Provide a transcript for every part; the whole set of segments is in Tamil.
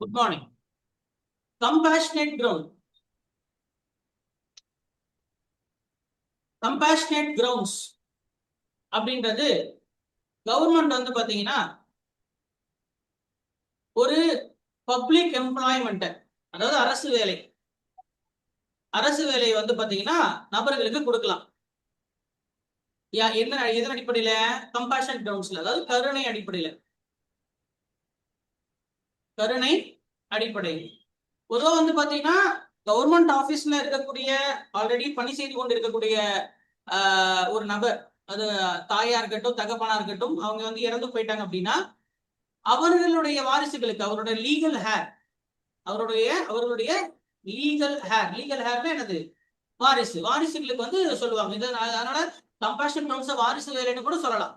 Good morning. Compassionate ground. Compassionate grounds அப்படின்றது கவர்மெண்ட் வந்து பாத்தீங்கன்னா ஒரு பப்ளிக் எம்ப்ளாய்மெண்ட், அதாவது அரசு வேலை வந்து பாத்தீங்கன்னா நபர்களுக்கு கொடுக்கலாம். என்ன எதன் அடிப்படையில? கம்பேஷன் கிரவுண்ட்ஸ்ல, அதாவது கருணை அடிப்படையில். பொதுவாக வந்து பாத்தீங்கன்னா கவர்மெண்ட் ஆபீஸ்ல இருக்கக்கூடிய ஆல்ரெடி பணி செய்து கொண்டு இருக்கக்கூடிய ஒரு நபர், அது தாயா இருக்கட்டும் தகப்பனா இருக்கட்டும், அவங்க வந்து இறந்து போயிட்டாங்க அப்படின்னா அவர்களுடைய வாரிசுகளுக்கு அவருடைய லீகல் ஹேர் என்னது? வாரிசுகளுக்கு வந்து சொல்லுவாங்க. அதனால கம்பேஷன் கிரவுண்ட்ஸ் வாரிசு வேலைன்னு கூட சொல்லலாம்.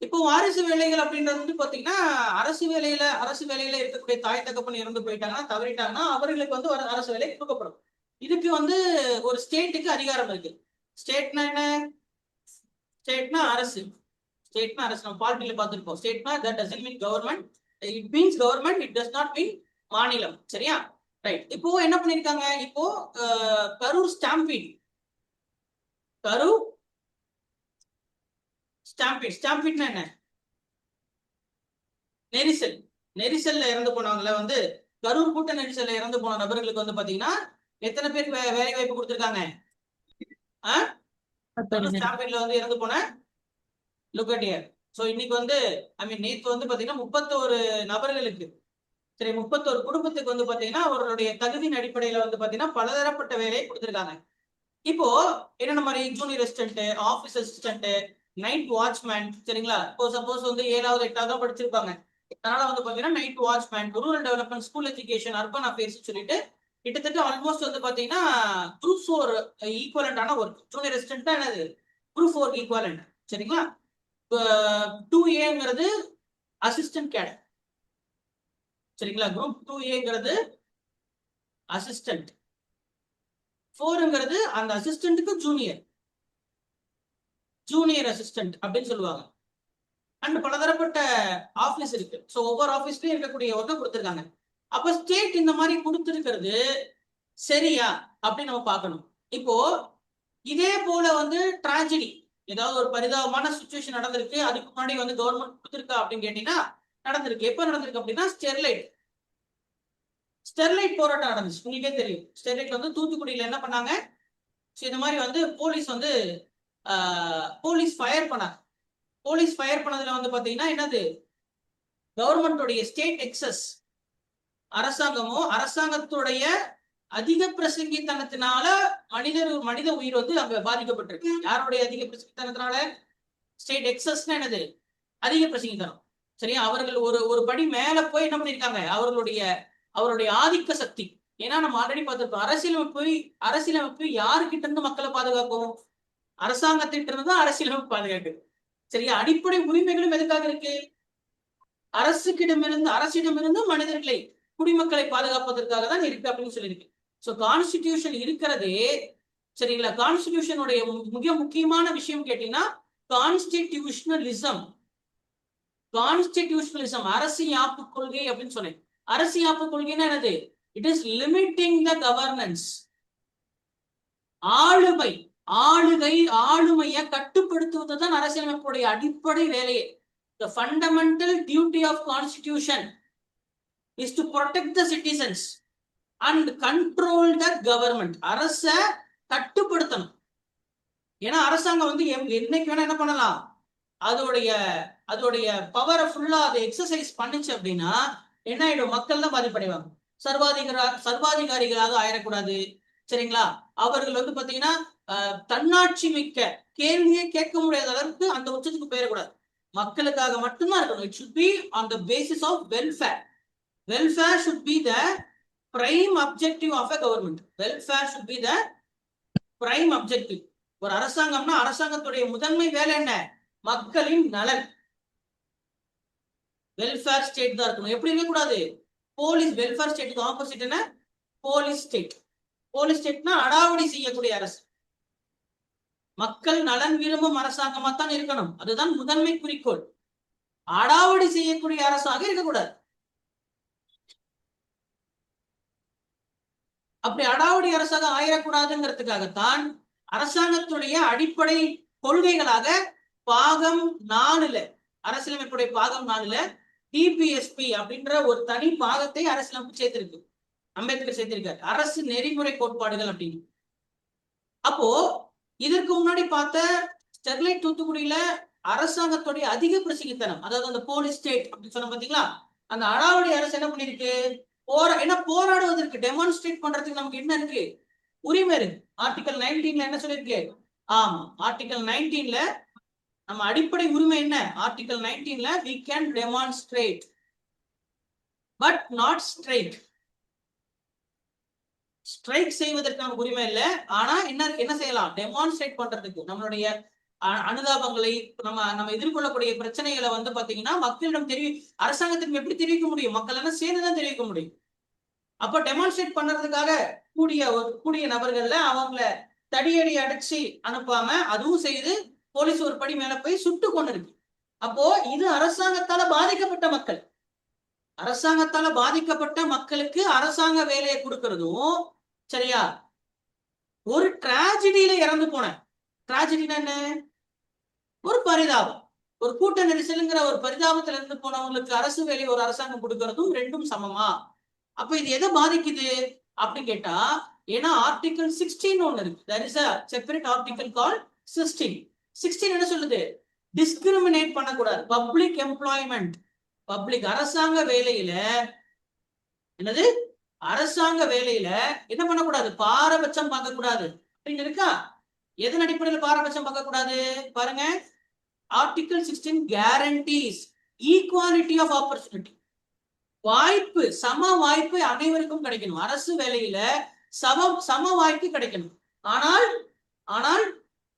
இப்போ வாரிசு வேலைகள் அப்படின்றது வந்து பாத்தீங்கன்னா அரசு வேலையில இருக்கக்கூடிய தாய் தகப்பன் இறந்து போயிட்டாங்கன்னா, தவறிட்டாங்கன்னா அவர்களுக்கு வந்து ஒரு அரசு வேலை கொடுக்கப்படும். இதுக்கு வந்து ஒரு ஸ்டேட்டுக்கு அதிகாரம் இருக்கு. ஸ்டேட்னா என்ன? ஸ்டேட்னா அரசு. நம்ம பார்ட்டில பார்த்திருப்போம். ஸ்டேட்னா that doesn't mean government. It means government, it does not mean மாநிலம். சரியா? ரைட். இப்போ என்ன பண்ணிருக்காங்க? இப்போ கரூர் ஸ்டாம்பீட்னா என்ன? நெரிசல்ல இறந்து போனவங்கள வந்து கரூர் கூட்ட நெரிசல்ல இறந்து போன நபர்களுக்கு வந்து பாத்தீங்கன்னா எத்தனை பேர் வேலை வாய்ப்பு கொடுத்திருக்காங்க? ஸ்டாம்பீட்ல வந்து இறந்து போன லுக்கட்டியர். சோ இன்னைக்கு வந்து நேத்து வந்து பாத்தீங்கன்னா 31 நபர்களுக்கு, சரி 31 குடும்பத்துக்கு வந்து பாத்தீங்கன்னா அவர்களுடைய தகுதியின் அடிப்படையில வந்து பாத்தீங்கன்னா பலதரப்பட்ட வேலையை கொடுத்திருக்காங்க. இப்போ என்னென்ன மாதிரி? Junior assistant, office assistant, night watchman. சரிங்களா? இப்போ சப்போஸ் வந்து 7வது 8வது படிச்சிருப்பாங்க, அதனால வந்து பாத்தீங்கன்னா night watchman, rural development, school education, urban affairs சொல்லிட்டு கிட்டத்தட்ட ஆல்மோஸ்ட் வந்து பாத்தீங்கன்னா குரூப் 4 ஈக்குவலண்டான ஒர்க். ஜூனியர் அசிஸ்டன்ட் என்னது? Group 4 equivalent. சரிங்களா? 2A அசிஸ்டன்ட் கேடர். சரிங்களா? குரூப் 2A அசிஸ்டன்ட், 4 அந்த அசிஸ்டன்ட்டுக்கு ஜூனியர் அசிஸ்டன்ட் அப்படின்னு சொல்லுவாங்க. அண்ட் பலதரப்பட்ட ஆபீஸ் இருக்கு. ஸோ ஒவ்வொரு ஆபீஸ்லயும் இருக்கக்கூடிய ஒர்க்கை கொடுத்துருக்காங்க. அப்ப ஸ்டேட் இந்த மாதிரி கொடுத்துருக்கிறது சரியா அப்படின்னு நம்ம பார்க்கணும். இப்போ இதே போல வந்து டிராஜடி, ஏதாவது ஒரு பரிதாபமான சுச்சுவேஷன் நடந்திருக்கு, அதுக்கு முன்னாடி வந்து கவர்மெண்ட் கொடுத்துருக்கா அப்படின்னு கேட்டீங்கன்னா நடந்திருக்கு. எப்ப நடந்திருக்கு அப்படின்னா ஸ்டெர்லைட் போராட்டம் நடந்துச்சு. உங்களுக்கே தெரியும். ஸ்டெர்லைட் வந்து தூத்துக்குடியில என்ன பண்ணாங்க? இந்த மாதிரி வந்து போலீஸ் ஃபயர் பண்ணாங்க. போலீஸ் ஃபயர் பண்ணதுல வந்து பாத்தீங்கன்னா என்னது? கவர்மெண்டோடைய ஸ்டேட் எக்ஸஸ், அரசாங்கத்துடைய அதிக பிரசங்கித்தனத்தினால மனித உயிர் வந்து அங்க பாதிக்கப்பட்டிருக்கு. யாருடைய அதிக பிரசங்கித்தனத்தினால? ஸ்டேட் எக்ஸஸ்னா என்னது? அதிக பிரசங்கித்தனம். சரியா? அவர்கள் ஒரு படி மேல போய் என்ன பண்ணிருக்காங்க? அவருடைய ஆதிக்க சக்தி. ஏன்னா நம்ம ஆல்ரெடி பார்த்திருக்கோம், அரசியலமைப்பு யாருக்கிட்ட இருந்து மக்களை பாதுகாக்கும்? அரசாங்கத்திட்ட இருந்து தான் அரசியலமைப்பு பாதுகாக்குது. சரியா? அடிப்படை உரிமைகளும் எதுக்காக இருக்கு? அரசிடமிருந்து மனிதர்களை, குடிமக்களை பாதுகாப்பதற்காக தான் இருக்கு அப்படின்னு சொல்லியிருக்கு. சோ கான்ஸ்டிடியூஷன் இருக்கிறதே, சரிங்களா? கான்ஸ்டிடியூஷனுடைய மிக முக்கியமான விஷயம் கேட்டீங்கன்னா கான்ஸ்டிடியூஷனலிசம். அரசியலாப்பு கொள்கை அப்படின்னு சொன்னேன். அரசியலாப்பு கொள்கைன்னா என்னது? It is limiting the governance. ஆளுமையை கட்டுப்படுத்துவதுதான் அரசியலமைப்புடைய அடிப்படை வேலையே. The fundamental duty of constitution is to protect the citizens and control the government. அரச கட்டுப்படுத்தணும். ஏன்னா அரசாங்கம் வந்து என்னைக்கு வேணா என்ன பண்ணலாம்? அதோடைய பவரை ஃபுல்லா அதை எக்ஸசைஸ் பண்ணுச்சு அப்படின்னா என்ன ஆயிடும்? மக்கள் தான் பாதிப்படைவாங்க. சர்வாதிகாரிகளாக ஆயிடக்கூடாது. சரிங்களா? அவர்கள் வந்து பாத்தீங்கன்னா தன்னாட்சி மிக்க, கேள்வியே கேட்க முடியாத அளவுக்கு அந்த உச்சத்துக்கு போயிடக்கூடாது. மக்களுக்காக மட்டும்தான் இருக்கணும். It should be on the basis of welfare. Welfare should be the prime objective of a government. Welfare should be the prime objective. ஒரு அரசாங்கம்னா அரசாங்கத்துடைய முதன்மை வேலை என்ன? மக்களின் நலன். வெல்ஃபேர் ஸ்டேட் தான் இருக்கணும். எப்படி இருக்க கூடாது? போலீஸ் வெல்ஃபேர் ஸ்டேட்டுக்கு ஆப்போசிட் என்ன? போலீஸ் ஸ்டேட்னா அடாவடி செய்யக்கூடிய அரசு. மக்கள் நலன் விரும்பும் அரசாங்கமா தான் இருக்கணும். அதுதான் முதன்மை குறிக்கோள். அடாவடி செய்யக்கூடிய அரசாக இருக்கக்கூடாது. அப்படி அடாவடி அரசாங்கம் ஆயிடக்கூடாதுங்கிறதுக்காகத்தான் அரசாங்கத்துடைய அடிப்படை கொள்கைகளாக பாகம் 4ல அரசியலமைப்புடைய பாகம் 4ல டிபிஎஸ்பி அப்படின்ற ஒரு தனி பாகத்தை அரசியலமைப்பு சேர்த்திருக்கு. அம்பேத்கர் சேர்த்திருக்காரு, அரசு நெறிமுறை கோட்பாடுகள் அப்படின்னு. அப்போ இதற்கு முன்னாடி பார்த்த ஸ்டெர்லைட் தூத்துக்குடியில அரசாங்கத்துடைய அதிக பிரசித்தனம், அதாவது அந்த போலீஸ் ஸ்டேட் அப்படின்னு சொன்ன பாத்தீங்களா, அந்த அடாவடி அரசு என்ன பண்ணிருக்கு, போராடுவதற்கு டெமான்ஸ்ட்ரேட் பண்றதுக்கு நமக்கு என்ன இருக்கு, உரிமை இருக்கு. ஆர்டிகல் 19ல என்ன சொல்லிருக்கு, ஆமா ஆர்டிகல் 19ல நம்ம அடிப்படை உரிமை என்ன, ஆர்டிகல் 19ல we can demonstrate but not strike. Strike செய்வதற்கான உரிமை இல்லை, ஆனா என்ன செய்யலாம், டெமான்ஸ்ட்ரேட் பண்றதுக்கு நம்மளுடைய அனுதாபங்களை நம்ம எதிர்கொள்ளக்கூடிய பிரச்சனைகளை வந்து பாத்தீங்கன்னா மக்களிடம் அரசாங்கத்திற்கு எப்படி தெரிவிக்க முடியும், மக்கள் எல்லாம் சேர்ந்துதான் தெரிவிக்க முடியும். அப்ப டெமான்ஸ்ட்ரேட் பண்றதுக்காக கூடிய நபர்கள்ல அவங்கள தடியடி அடிச்சு அனுப்பாம அதுவும் செய்து போலீஸ் ஒரு படி மேல போய் சுட்டு கொண்டு இருக்கு. அப்போ இது அரசாங்கத்தால பாதிக்கப்பட்ட மக்கள், அரசாங்கத்தால பாதிக்கப்பட்ட மக்களுக்கு அரசாங்க வேலையை கொடுக்கறதும் சரியா. ஒரு டிராஜடியில இறந்து போன, டிராஜடினா என்ன, ஒரு பரிதாபம், ஒரு கூட்ட நெரிசலுங்கிற ஒரு பரிதாபத்துல இருந்து போனவங்களுக்கு அரசு வேலை ஒரு அரசாங்கம் கொடுக்கறதும் ரெண்டும் சமமா. அப்ப இது எதை பாதிக்குது அப்படின்னு கேட்டா, ஏன்னா ஆர்டிகல் 16 ஒண்ணு இருக்கு, there is a separate article called 16 என்ன சொல்லுது, டிஸ்கிரிமினேட் பண்ணக்கூடாது. பப்ளிக் எம்ப்ளாய்மெண்ட், பப்ளிக் அரசாங்க வேலையில என்னது, அரசாங்க வேலையில என்ன பண்ணக்கூடாது, பாரபட்சம் பார்க்க கூடாது அப்படின்னு இருக்கா. எதன் அடிப்படையில் பாரபட்சம் பார்க்க கூடாது பாருங்க, article 16 guarantees equality of opportunity. வாய்ப்பு, சம வாய்ப்பு அனைவருக்கும் கிடைக்கணும், அரசு வேலையில சம வாய்ப்பு கிடைக்கணும். ஆனால்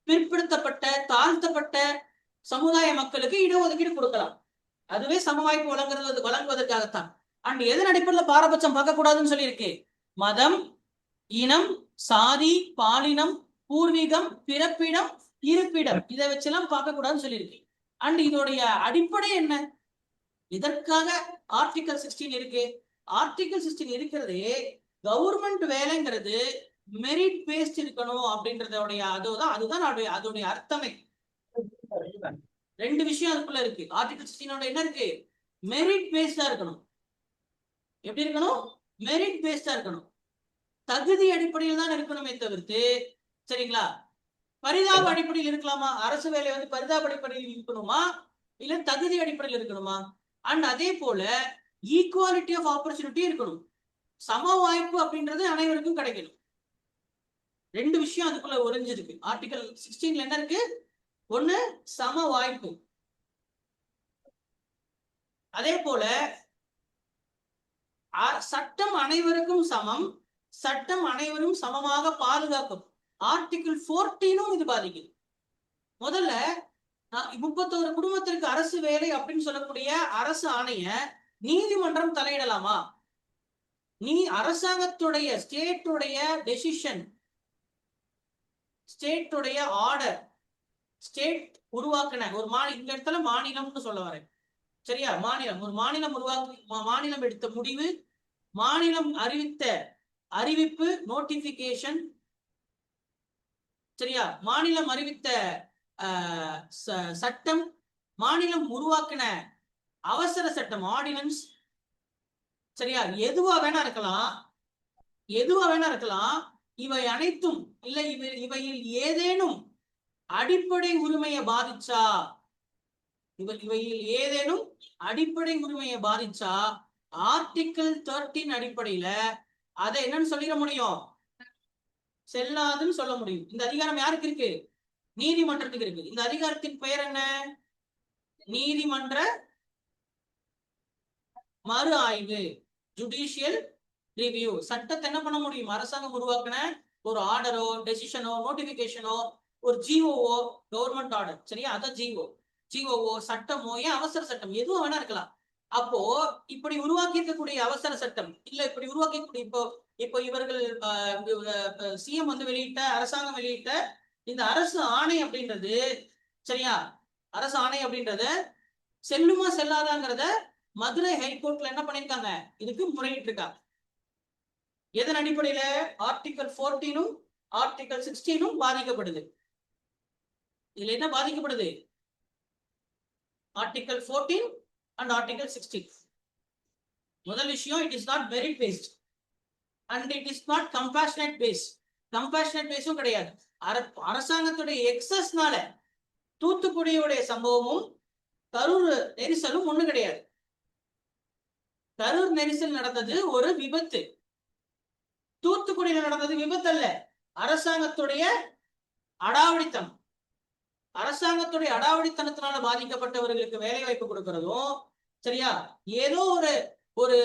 பிற்படுத்தப்பட்ட தாழ்த்தப்பட்ட சமுதாய மக்களுக்கு இடஒதுக்கீடு கொடுக்கலாம், அதுவே சம வாய்ப்பு வழங்குவதற்காகத்தான். அண்ட் எதன் அடிப்படையில் பாரபட்சம் பார்க்க கூடாதுன்னு சொல்லியிருக்கு, மதம், இனம், சாதி, பாலினம், பூர்வீகம், பிறப்பிடம், இருப்பிடம், இதை வச்செல்லாம் பார்க்க கூடாதுன்னு சொல்லியிருக்கு. அண்ட் இதோடைய அடிப்படை என்ன, இதற்காக ஆர்டிகல் 16 இருக்கு. ஆர்டிகல் 16 இருக்கிறதே கவர்மெண்ட் வேலைங்கிறது மெரிட் பேஸ்ட் இருக்கணும் அப்படின்றதோடைய அதுதான் அதோடைய அர்த்தமே. ரெண்டு விஷயம் அதுக்குள்ள இருக்கு. ஆர்டிகல் 16 என்ன இருக்கு, மெரிட் பேஸ்டா இருக்கணும். எப்படி இருக்கணும், மெரிட் பேஸ்டா இருக்கணும், தகுதி அடிப்படையில் தான் இருக்கணுமே தவிர்த்து, சரிங்களா, பரிதாப அடிப்படையில் இருக்கலாமா, அரசு வேலை வந்து பரிதாப அடிப்படையில் இருக்கணுமா இல்ல தகுதி அடிப்படையில் இருக்கணுமா. அண்ட் அதே போல ஈக்குவாலிட்டி ஆஃப் ஆப்பர்ச்சுனிட்டி இருக்கணும், சம வாய்ப்பு அப்படின்றது அனைவருக்கும் கிடைக்கணும். ரெண்டு விஷயம் அதுக்குள்ள ஒளிஞ்சிருக்கு. ஆர்டிகல் 16ல என்ன இருக்கு, ஒண்ணு சம வாய்ப்பு, அதே போல சட்டம் அனைவருக்கும் சமம், சட்டம் அனைவரும் சமமாக பாதுகாக்கும். ஆர்டிகல் 14 இது பாதிக்குது. முதல்ல 31 குடும்பத்திற்கு அரசு வேலை அப்படின்னு சொல்லக்கூடிய அரசு ஆணைய நீதிமன்றம் தலையிடலாமா, அரசாங்கத்துடைய ஸ்டேட்டுடைய டெசிஷன், ஸ்டேட்டுடைய ஆர்டர், ஸ்டேட் உருவாக்கின ஒரு இந்த இடத்துல மாநிலம்னு சொல்ல வரேன் சரியா, மாநிலம், ஒரு மாநிலம் மாநிலம் எடுத்த முடிவு, மாநிலம் அறிவித்த அறிவிப்பு, நோட்டிபிகேஷன், சரியா, மாநிலம் அறிவித்த சட்டம், மாநிலம் உருவாக்கின அவசர சட்டம், ஆர்டினன்ஸ், சரியா, எதுவா வேணா இருக்கலாம், இவை அனைத்தும் இல்லை இவையில் ஏதேனும் அடிப்படை உரிமையை பாதிச்சா, இவையில் ஏதேனும் அடிப்படை உரிமையை பாதிச்சா ஆர்டிகல் 13 அடிப்படையில அதை என்னன்னு சொல்லிட முடியும், செல்லாதுன்னு சொல்ல முடியும். இந்த அதிகாரம் யாருக்கு இருக்கு, நீதிமன்றத்துக்கு இருக்கு. இந்த அதிகாரத்தின் பெயர் என்ன, நீதிமன்ற மறு ஆய்வு, ஜுடிஷியல் ரிவ்யூ. சட்டத்தை என்ன பண்ண முடியும், அரசாங்கம் உருவாக்கின ஒரு ஆர்டரோ, டெசிஷனோ, நோட்டிபிகேஷனோ, ஒரு ஜிஓஓ, கவர்மெண்ட் ஆர்டர், சரியா, அதான் ஜிஓஓ, சட்டமோ, ஏன் அவசர சட்டம், எதுவும் வேணா இருக்கலாம். அப்போ இப்படி உருவாக்கி இருக்கக்கூடிய அவசர சட்டம் இல்ல இப்படி உருவாக்கக்கூடிய இப்போ இவர்கள் சிஎம் வந்து வெளியிட்ட, அரசாங்கம் வெளியிட்ட இந்த அரசு ஆணை அப்படின்றது, சரியா, அரசு ஆணை அப்படின்றத செல்லுமா செல்லாதாங்கிறத மதுரை ஹைகோர்ட்ல என்ன பண்ணிருக்காங்க, இதுக்கு முறையிட்டு இருக்காங்க. எதன் அடிப்படையில? ஆர்டிகல் 14 ஆர்டிகல் 16 பாதிக்கப்படுது. இதுல என்ன பாதிக்கப்படுது? Article 14 and article 16. முதல் விஷயம், it is not merit based and it is not compassionate based. Compassionate பேஸும் கிடையாது. அரசாங்கத்துடைய எக்ஸஸ்னால தூத்துக்குடியுடைய சம்பவமும் கரூர் நெரிசலும் ஒண்ணு கிடையாது. கரூர் நெரிசல் நடந்தது ஒரு விபத்து. தூத்துக்குடியில நடந்தது விபத்து அல்ல, அரசாங்கத்துடைய அடாவடித்தனம். அரசாங்கத்துடைய அடாவடித்தனத்தினால பாதிக்கப்பட்டவர்களுக்கு வேலை வாய்ப்பு கொடுக்கறதும் சரியா, ஏதோ ஒரு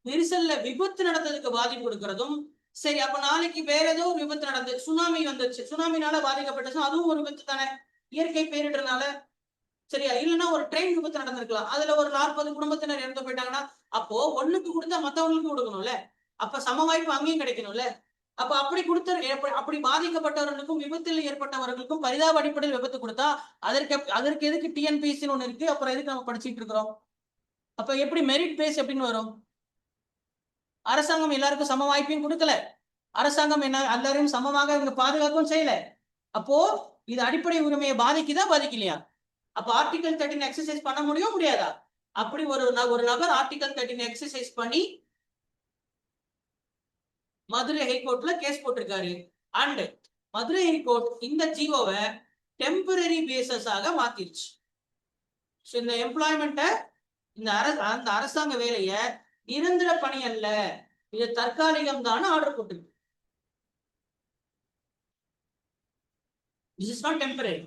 நெரிசல்ல விபத்து நடந்ததுக்கு பாதிப்பு கொடுக்கறதும் சரி. அப்ப நாளைக்கு வேற ஏதோ ஒரு விபத்து நடந்து சுனாமி வந்துச்சு, சுனாமினால பாதிக்கப்பட்டுச்சு, அதுவும் ஒரு விபத்து தானே, இயற்கை பேரிடர்னால. சரியா? இல்லைன்னா ஒரு ட்ரெயின் விபத்து நடந்திருக்கலாம், அதுல ஒரு 40 குடும்பத்தினர் இறந்து போயிட்டாங்கன்னா அப்போ ஒண்ணுக்கு கொடுத்தா மத்தவங்களுக்கு கொடுக்கணும்ல. அப்ப சம வாய்ப்பு அங்கேயும் கிடைக்கணும்ல. அப்ப அப்படி அப்படி பாதிக்கப்பட்டவர்களுக்கும் விபத்தில் ஏற்பட்டவர்களுக்கும் பரிதாப அடிப்படையில் விபத்து கொடுத்தா அதற்கு எதுக்கு டிஎன்பிஎஸ்சி ஒண்ணு இருக்கு? அப்புறம் எதுக்கு நம்ம படிச்சுட்டு இருக்கிறோம்? அப்ப எப்படி மெரிட் பேஸ் எப்படின்னு வரும்? அரசாங்கம் எல்லாருக்கும் சம வாய்ப்பையும் கொடுக்கல, அரசாங்கம் என்ன எல்லாரையும் சமமாக இவங்க பாதுகாக்கவும் செய்யல. அப்போ இது அடிப்படை உரிமையை பாதிக்குதா பாதிக்கலையா? அப்ப ஆர்டிகல் 13 எக்ஸசைஸ் பண்ண முடியாதா? அப்படி ஒரு நபர் ஆர்டிகல் 13 எக்ஸசைஸ் பண்ணி மதுரை ஹைகோர்ட்ல கேஸ் போட்டிருக்காரு. அண்ட் மதுரை ஹைகோர்ட் இந்த ஜியோவை டெம்பரரி பேசஸாக மாத்திருச்சு. இந்த எம்ப்ளாய்மெண்ட்ட அந்த அரசாங்க வேலைய நிரந்தர பணி அல்ல, இது தற்காலிகம் தான் ஆர்டர் போட்டிருக்கு. This is not temporary.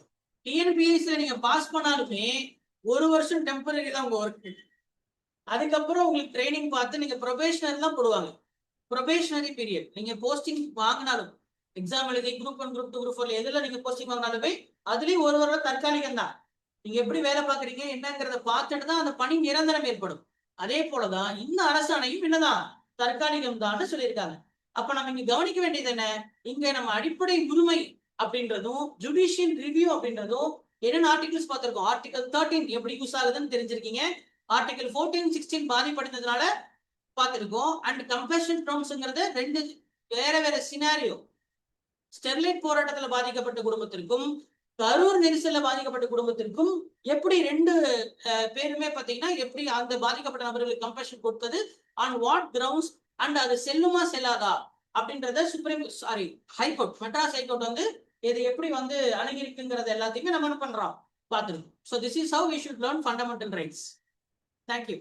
டிஎன்பிஎஸ்சில நீங்க பாஸ் பண்ணாலுமே 1 வருஷம் டெம்பரரி தான் உங்க ஒர்க். அதுக்கப்புறம் உங்களுக்கு ட்ரைனிங் பார்த்து நீங்க ப்ரொபேஷனரி தான் போடுவாங்க. Probationary period. நீங்க போஸ்டிங் வாங்கினாலும், எக்ஸாம் எழுதி குரூப் 1 குரூப் 2 குரூப் 4 எதுல நீங்க போஸ்டிங் வாங்கினாலுமே அதுலயும் 1 வருடம் தற்காலிகம் தான். நீங்க எப்படி வேலை பார்க்குறீங்க என்னங்கிறத பார்த்துட்டு தான் அந்த பணி நிரந்தரம் ஏற்படும். அதே போலதான் இந்த அரசாணையும் என்னதான் தற்காலிகம் தான் சொல்லியிருக்காங்க. அப்ப நம்ம இங்க கவனிக்க வேண்டியது என்ன? இங்க நம்ம அடிப்படை உரிமை அப்படின்றதும் ஜுடிஷியல் ரிவ்யூ அப்படின்றதும் என்னென்ன ஆர்டிகல்ஸ் பார்த்திருக்கோம். ஆர்டிகல் 13 எப்படி யூஸ் ஆகுதுன்னு தெரிஞ்சிருக்கீங்க. ஆர்டிகல் 14, 16 பாதிப்படைந்ததுனால பார்த்திருக்கோம். அண்ட் கம்பேஷன் டேர்ம்ஸ்ங்கிறது 2 வேற சினாரியோ. ஸ்டெர்லைட் போராட்டத்துல பாதிக்கப்பட்ட குடும்பத்திற்கும் கரூர் நெரிசல்ல பாதிக்கப்பட்ட குடும்பத்திற்கும் எப்படி 2 பேருமே பாத்தீங்கன்னா எப்படி அந்த பாதிக்கப்பட்ட நபர்களுக்கு கம்பேஷன் கொடுத்தது, ஆன் வாட் கிரவுண்ட்ஸ், அண்ட் அது செல்லுமா செல்லாதா அப்படின்றத ஹைகோர்ட், மெட்ராஸ் ஹைகோர்ட் வந்து இது எப்படி வந்து அணுகிருக்குங்கிறது எல்லாத்தையுமே நம்ம என்ன பண்றோம் பார்த்துருக்கோம். So this is how we should learn fundamental rights. Thank you.